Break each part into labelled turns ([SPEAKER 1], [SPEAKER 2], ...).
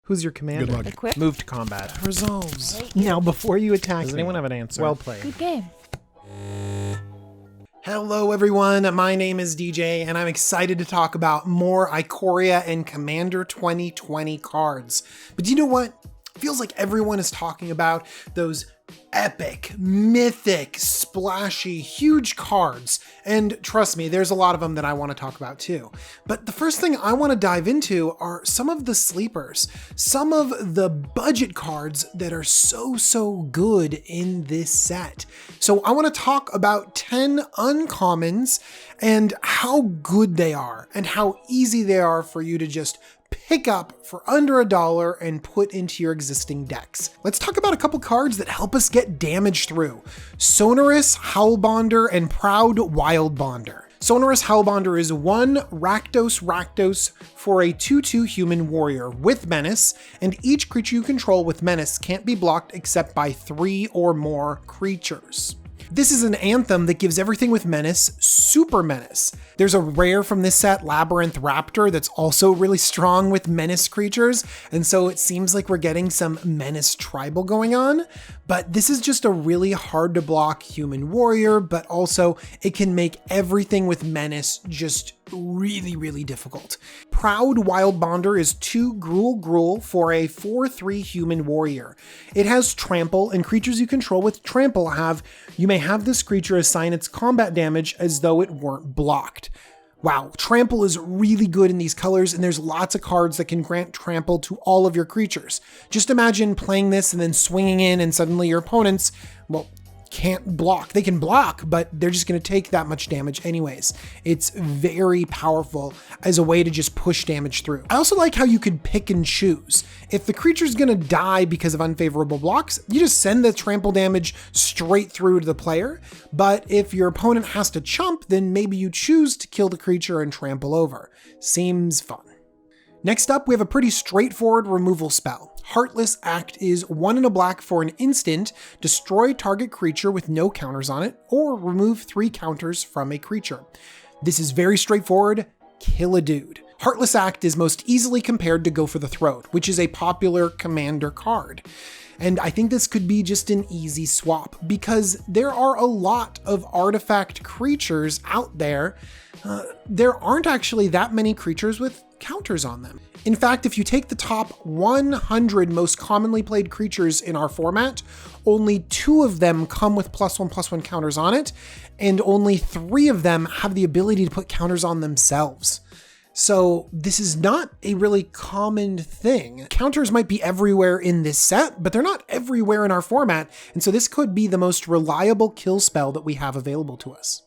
[SPEAKER 1] Who's your commander?
[SPEAKER 2] Good luck.
[SPEAKER 3] Equip.
[SPEAKER 1] Move to combat.
[SPEAKER 4] Resolves.
[SPEAKER 1] Now, before you attack
[SPEAKER 4] Does
[SPEAKER 1] me,
[SPEAKER 4] anyone have an answer?
[SPEAKER 1] well played.
[SPEAKER 3] Good game.
[SPEAKER 1] Hello everyone, my name is DJ and I'm excited to talk about more Ikoria and Commander 2020 cards. But do you know what? It feels like everyone is talking about those epic, mythic, splashy, huge cards. And trust me, there's a lot of them that I want to talk about too. But the first thing I want to dive into are some of the sleepers, some of the budget cards that are so good in this set. So I want to talk about 10 uncommons and how good they are and how easy they are for you to just pick up for under $1 and put into your existing decks. Let's talk about a couple cards that help us get damage through. Sonorous Howlbonder and Proud Wildbonder. Sonorous Howlbonder is 1 Rakdos for a 2/2 human warrior with Menace, and each creature you control with Menace can't be blocked except by 3 or more creatures. This is an anthem that gives everything with Menace Super Menace. There's a rare from this set, Labyrinth Raptor, that's also really strong with Menace creatures, and so it seems like we're getting some Menace tribal going on. But this is just a really hard to block human warrior, but also it can make everything with Menace just really difficult. Proud Wildbonder is 2 Gruul for a 4/3 human warrior. It has trample, and creatures you control with trample you may have this creature assign its combat damage as though it weren't blocked. Wow, trample is really good in these colors, and there's lots of cards that can grant trample to all of your creatures. Just imagine playing this and then swinging in and suddenly your opponents, well, can't block. They can block, but they're just going to take that much damage anyways. It's very powerful as a way to just push damage through. I also like how you could pick and choose. If the creature's going to die because of unfavorable blocks, you just send the trample damage straight through to the player. But if your opponent has to chump, then maybe you choose to kill the creature and trample over. Seems fun. Next up, we have a pretty straightforward removal spell. Heartless Act is 1 and a black for an instant, destroy target creature with no counters on it, or remove 3 counters from a creature. This is very straightforward, kill a dude. Heartless Act is most easily compared to Go for the Throat, which is a popular commander card. And I think this could be just an easy swap because there are a lot of artifact creatures out there. There aren't actually that many creatures with counters on them. In fact, if you take the top 100 most commonly played creatures in our format, only 2 of them come with +1/+1 counters on it, and only 3 of them have the ability to put counters on themselves. So this is not a really common thing. Counters might be everywhere in this set, but they're not everywhere in our format, and so this could be the most reliable kill spell that we have available to us.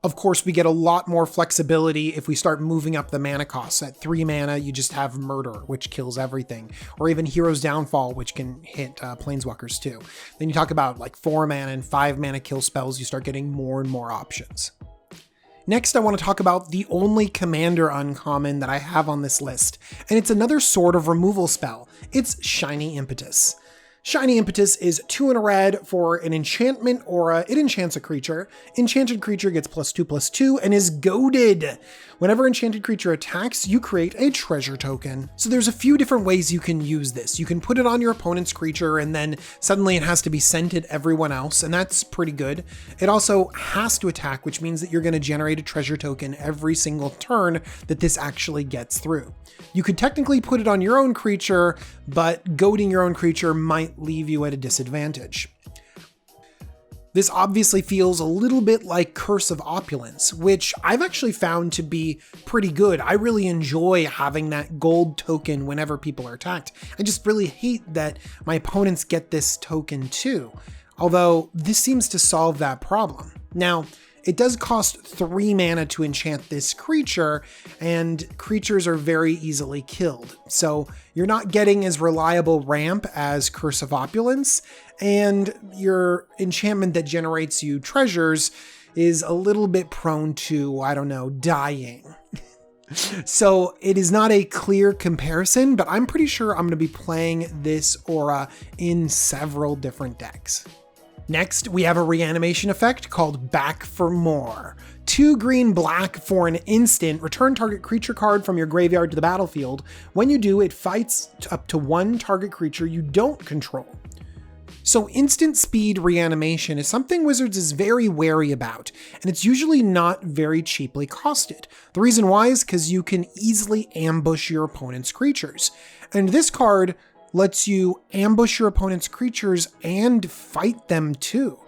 [SPEAKER 1] Of course, we get a lot more flexibility if we start moving up the mana costs. At 3 mana, you just have Murder, which kills everything, or even Hero's Downfall, which can hit Planeswalkers too. Then you talk about like 4 mana and 5 mana kill spells, you start getting more and more options. Next, I want to talk about the only commander uncommon that I have on this list, and it's another sort of removal spell. It's Shiny Impetus. Shiny Impetus is 2 and a red for an enchantment aura. It enchants a creature. Enchanted creature gets +2/+2 and is goaded. Whenever enchanted creature attacks, you create a treasure token. So there's a few different ways you can use this. You can put it on your opponent's creature and then suddenly it has to be sent at everyone else, and that's pretty good. It also has to attack, which means that you're going to generate a treasure token every single turn that this actually gets through. You could technically put it on your own creature, but goading your own creature might leave you at a disadvantage. This obviously feels a little bit like Curse of Opulence, which I've actually found to be pretty good. I really enjoy having that gold token whenever people are attacked. I just really hate that my opponents get this token too, although this seems to solve that problem. Now, it does cost 3 mana to enchant this creature, and creatures are very easily killed. So you're not getting as reliable ramp as Curse of Opulence, and your enchantment that generates you treasures is a little bit prone to, I don't know, dying. So it is not a clear comparison, but I'm pretty sure I'm going to be playing this aura in several different decks. Next, we have a reanimation effect called Back for More. 2 green black for an instant, return target creature card from your graveyard to the battlefield. When you do, it fights up to 1 target creature you don't control. So instant speed reanimation is something Wizards is very wary about, and it's usually not very cheaply costed. The reason why is because you can easily ambush your opponent's creatures. And this card lets you ambush your opponent's creatures and fight them too.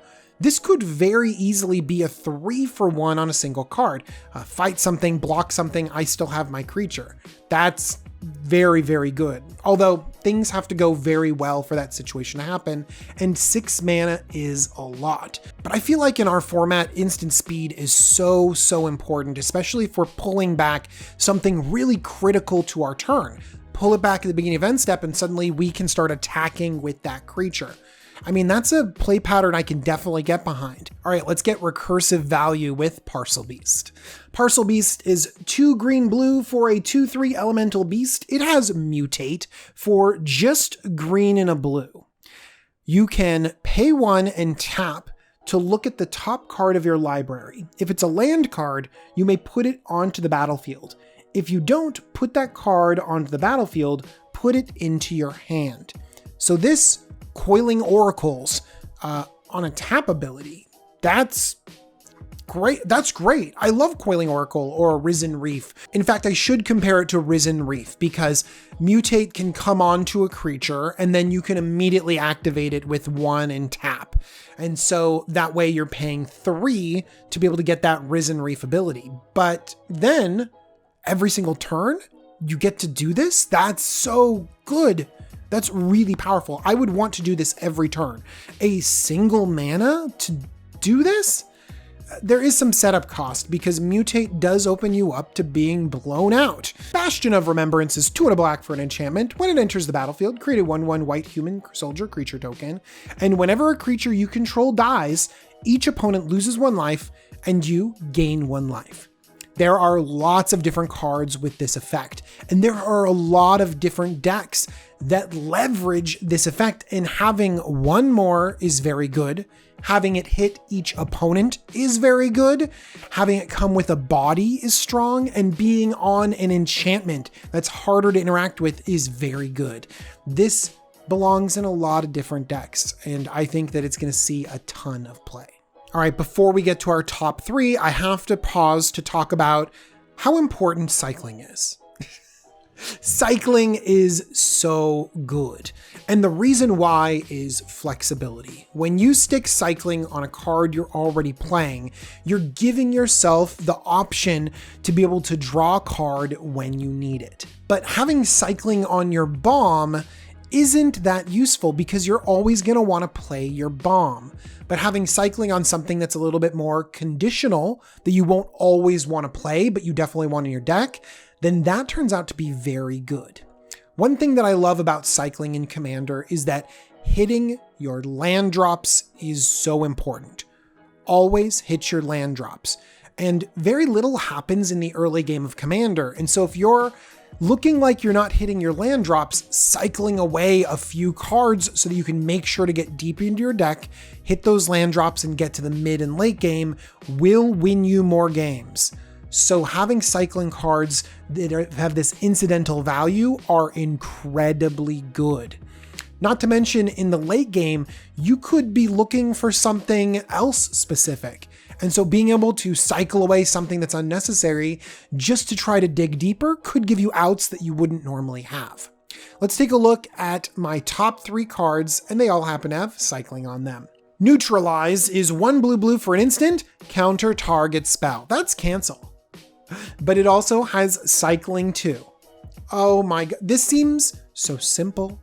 [SPEAKER 1] This could very easily be a 3-for-1 on a single card. Fight something, block something, I still have my creature. That's very, very good. Although things have to go very well for that situation to happen, and 6 mana is a lot. But I feel like in our format, instant speed is so important, especially if we're pulling back something really critical to our turn. Pull it back at the beginning of end step and suddenly we can start attacking with that creature. I mean, that's a play pattern I can definitely get behind. All right, let's get recursive value with Parcel Beast. Parcel Beast is 2 green blue for a 2/3 elemental beast. It has mutate for just green and a blue. You can pay 1 and tap to look at the top card of your library. If it's a land card, you may put it onto the battlefield. If you don't put that card onto the battlefield, put it into your hand. So this Coiling Oracles on a tap ability, that's great. That's great. I love Coiling Oracle or Risen Reef. In fact, I should compare it to Risen Reef because mutate can come onto a creature and then you can immediately activate it with 1 and tap. And so that way you're paying 3 to be able to get that Risen Reef ability. But then every single turn you get to do this. That's so good. That's really powerful. I would want to do this every turn. A single mana to do this? There is some setup cost because mutate does open you up to being blown out. Bastion of Remembrance is 2 and a black for an enchantment. When it enters the battlefield, create a 1/1 white human soldier creature token. And whenever a creature you control dies, each opponent loses 1 life and you gain 1 life. There are lots of different cards with this effect, and there are a lot of different decks that leverage this effect, and having 1 more is very good. Having it hit each opponent is very good. Having it come with a body is strong, and being on an enchantment that's harder to interact with is very good. This belongs in a lot of different decks, and I think that it's going to see a ton of play. All right, before we get to our top 3, I have to pause to talk about how important cycling is. Cycling is so good. And the reason why is flexibility. When you stick cycling on a card you're already playing, you're giving yourself the option to be able to draw a card when you need it. But having cycling on your bomb isn't that useful because you're always going to want to play your bomb. But having cycling on something that's a little bit more conditional, that you won't always want to play, but you definitely want in your deck, then that turns out to be very good. One thing that I love about cycling in Commander is that hitting your land drops is so important. Always hit your land drops. And very little happens in the early game of Commander. And so if you're looking like you're not hitting your land drops, cycling away a few cards so that you can make sure to get deep into your deck, hit those land drops and get to the mid and late game will win you more games. So having cycling cards that have this incidental value are incredibly good. Not to mention in the late game, you could be looking for something else specific. And so being able to cycle away something that's unnecessary just to try to dig deeper could give you outs that you wouldn't normally have. Let's take a look at my top 3 cards, and they all happen to have cycling on them. Neutralized is 1 blue for an instant, counter target spell. That's cancel. But it also has cycling too. Oh my god, this seems so simple,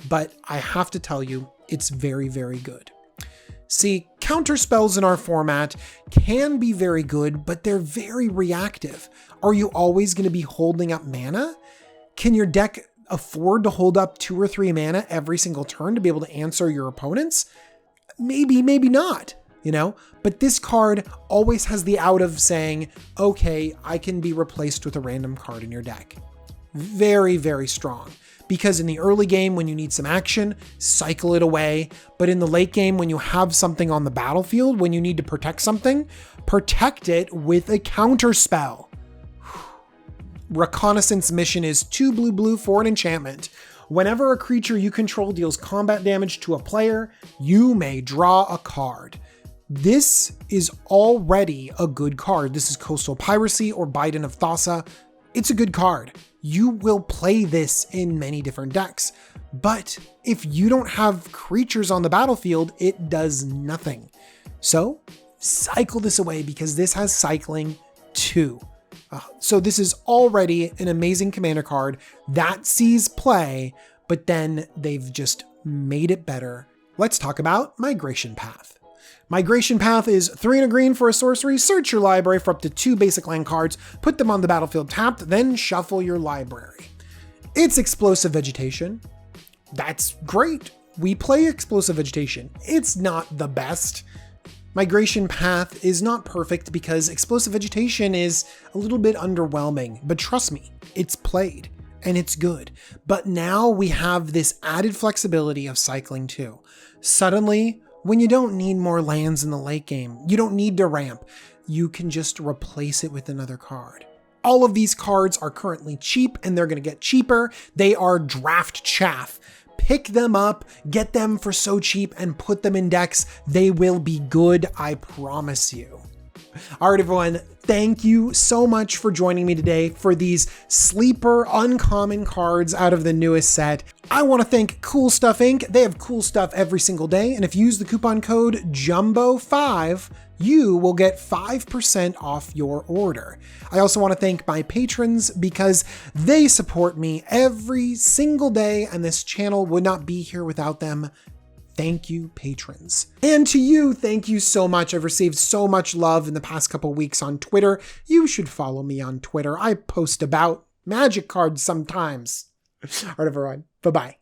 [SPEAKER 1] but I have to tell you, it's very, very good. See, counter spells in our format can be very good, but they're very reactive. Are you always going to be holding up mana? Can your deck afford to hold up 2 or 3 mana every single turn to be able to answer your opponents? Maybe, maybe not, but this card always has the out of saying, okay, I can be replaced with a random card in your deck. Very, very strong. because in the early game, when you need some action, cycle it away. But in the late game, when you have something on the battlefield, when you need to protect something, protect it with a counter spell. Reconnaissance Mission is 2 blue for an enchantment. Whenever a creature you control deals combat damage to a player, you may draw a card. This is already a good card. This is Coastal Piracy or Biden of Thassa. It's a good card. You will play this in many different decks. But if you don't have creatures on the battlefield, it does nothing. So cycle this away because this has cycling too. So this is already an amazing commander card that sees play, but then they've just made it better. Let's talk about Migration Path. Migration Path is 3 and a green for a sorcery. Search your library for up to 2 basic land cards, put them on the battlefield tapped, then shuffle your library. It's Explosive Vegetation. That's great. We play Explosive Vegetation. It's not the best. Migration Path is not perfect because Explosive Vegetation is a little bit underwhelming, but trust me, it's played and it's good. But now we have this added flexibility of cycling too. Suddenly, when you don't need more lands in the late game, you don't need to ramp, you can just replace it with another card. All of these cards are currently cheap and they're going to get cheaper. They are draft chaff. Pick them up, get them for so cheap, and put them in decks. They will be good, I promise you. All right, everyone, thank you so much for joining me today for these sleeper uncommon cards out of the newest set. I want to thank Cool Stuff Inc. They have cool stuff every single day, and if you use the coupon code JUMBO5, you will get 5% off your order. I also want to thank my patrons because they support me every single day, and this channel would not be here without them. Thank you, patrons. And to you, thank you so much. I've received so much love in the past couple weeks on Twitter. You should follow me on Twitter. I post about magic cards sometimes. All right, everyone. Bye-bye.